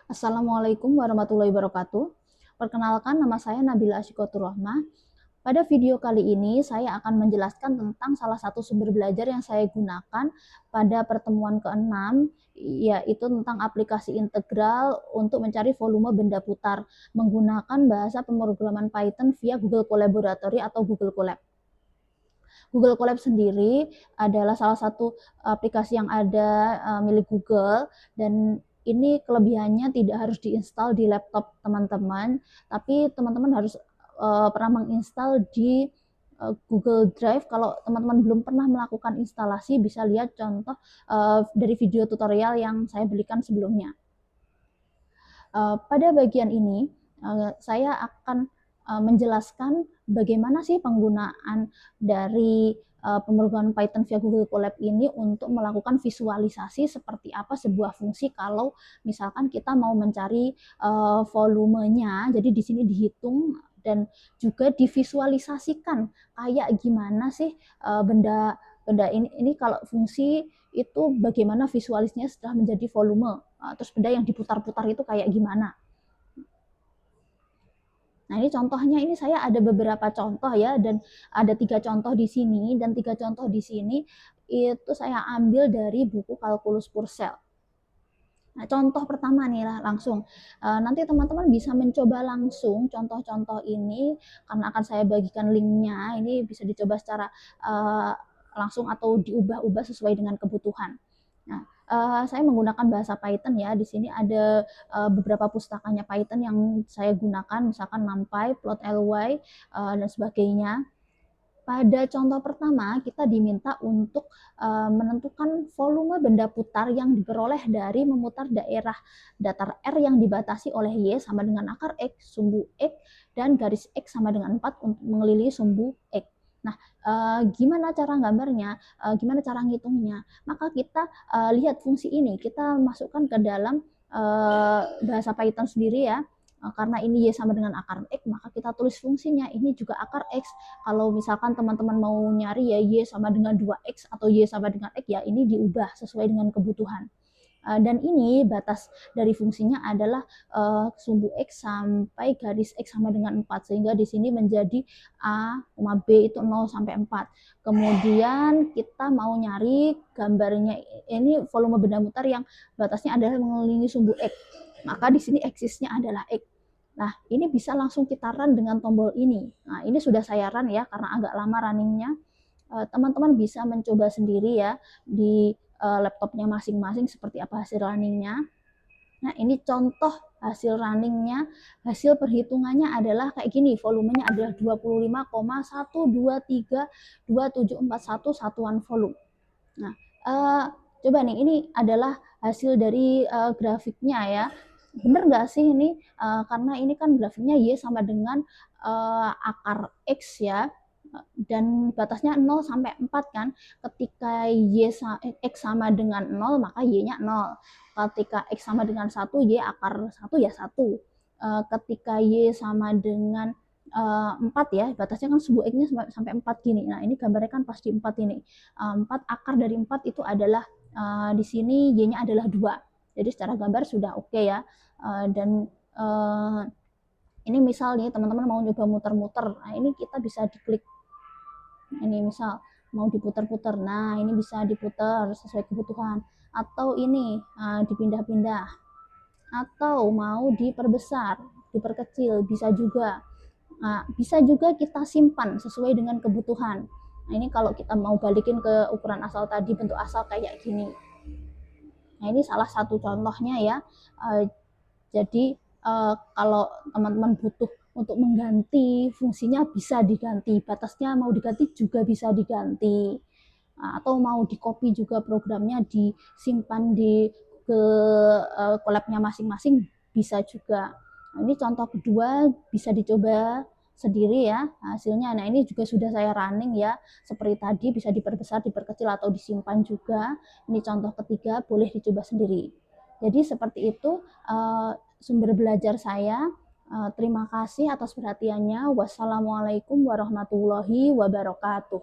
Assalamualaikum warahmatullahi wabarakatuh. Perkenalkan, nama saya Nabila Asyikotur Rahmah. Pada video kali ini saya akan menjelaskan tentang salah satu sumber belajar yang saya gunakan pada pertemuan ke-6, yaitu tentang aplikasi integral untuk mencari volume benda putar menggunakan bahasa pemrograman Python via Google Colaboratory atau Google Colab. Google Colab sendiri adalah salah satu aplikasi yang ada milik Google, dan ini kelebihannya tidak harus diinstal di laptop teman-teman, tapi teman-teman harus pernah menginstal di Google Drive. Kalau teman-teman belum pernah melakukan instalasi, bisa lihat contoh dari video tutorial yang saya berikan sebelumnya. Pada bagian ini saya akan menjelaskan bagaimana sih penggunaan dari pemrograman Python via Google Colab ini untuk melakukan visualisasi seperti apa sebuah fungsi kalau misalkan kita mau mencari volumenya. Jadi di sini dihitung dan juga divisualisasikan kayak gimana sih benda ini kalau fungsi itu bagaimana visualisnya setelah menjadi volume. Terus benda yang diputar-putar itu kayak gimana. Nah, ini contohnya, ini saya ada beberapa contoh ya, dan ada 3 contoh di sini, dan 3 contoh di sini itu saya ambil dari buku Kalkulus Purcell. Nah, contoh pertama nih lah langsung. Nanti teman-teman bisa mencoba langsung contoh-contoh ini, karena akan saya bagikan linknya. Ini bisa dicoba secara langsung atau diubah-ubah sesuai dengan kebutuhan. Nah, saya menggunakan bahasa Python ya. Di sini ada beberapa pustakanya Python yang saya gunakan, misalkan NumPy, Plotly, dan sebagainya. Pada contoh pertama, kita diminta untuk menentukan volume benda putar yang diperoleh dari memutar daerah datar R yang dibatasi oleh Y sama dengan akar X, sumbu X, dan garis X sama dengan 4 untuk mengelilingi sumbu X. Nah, gimana cara gambarnya, gimana cara ngitungnya? Maka kita lihat fungsi ini, kita masukkan ke dalam bahasa Python sendiri ya. Karena ini Y sama dengan akar X, maka kita tulis fungsinya, ini juga akar X. Kalau misalkan teman-teman mau nyari ya Y sama dengan 2X atau Y sama dengan X, ya ini diubah sesuai dengan kebutuhan. Dan ini batas dari fungsinya adalah sumbu X sampai garis X sama dengan 4, sehingga di sini menjadi A, B itu 0 sampai 4. Kemudian kita mau nyari gambarnya, ini volume benda mutar yang batasnya adalah mengelilingi sumbu X, maka di sini aksisnya adalah X. Nah, ini bisa langsung kita run dengan tombol ini. Nah, ini sudah saya run ya, karena agak lama runningnya. Teman-teman bisa mencoba sendiri ya di laptopnya masing-masing seperti apa hasil runningnya. Nah, ini contoh hasil runningnya. Hasil perhitungannya adalah kayak gini, volumenya adalah 25,1232741 satuan volume. Nah, coba nih, ini adalah hasil dari grafiknya ya. Bener nggak sih ini? Karena ini kan grafiknya Y sama dengan akar X ya, dan batasnya 0 sampai 4 kan. Ketika X sama dengan 0, maka Y-nya 0. Ketika X sama dengan 1, Y akar 1 ya 1. Ketika Y sama dengan 4 ya, batasnya kan sumbu X-nya sampai 4 gini. Nah, ini gambarnya kan pas di 4 ini. 4 akar dari 4 itu adalah di sini Y-nya adalah 2. Jadi secara gambar sudah oke ya. Dan ini misal nih teman-teman mau nyoba muter-muter. Nah, ini kita bisa diklik. Ini misal mau diputar-putar. Nah, ini bisa diputar sesuai kebutuhan. Atau ini dipindah-pindah. Atau mau diperbesar, diperkecil, bisa juga. Nah, bisa juga kita simpan sesuai dengan kebutuhan. Nah, ini kalau kita mau balikin ke ukuran asal tadi, bentuk asal kayak gini. Nah, ini salah satu contohnya ya. Jadi kalau teman-teman butuh untuk mengganti fungsinya, bisa diganti, batasnya mau diganti juga bisa diganti, atau mau di copy juga programnya disimpan di Colab-nya masing-masing bisa juga. Nah, ini contoh kedua, bisa dicoba sendiri ya hasilnya. Nah, ini juga sudah saya running ya, seperti tadi bisa diperbesar, diperkecil, atau disimpan juga. Ini contoh ketiga, boleh dicoba sendiri. Jadi seperti itu sumber belajar saya. Terima kasih atas perhatiannya. Wassalamualaikum warahmatullahi wabarakatuh.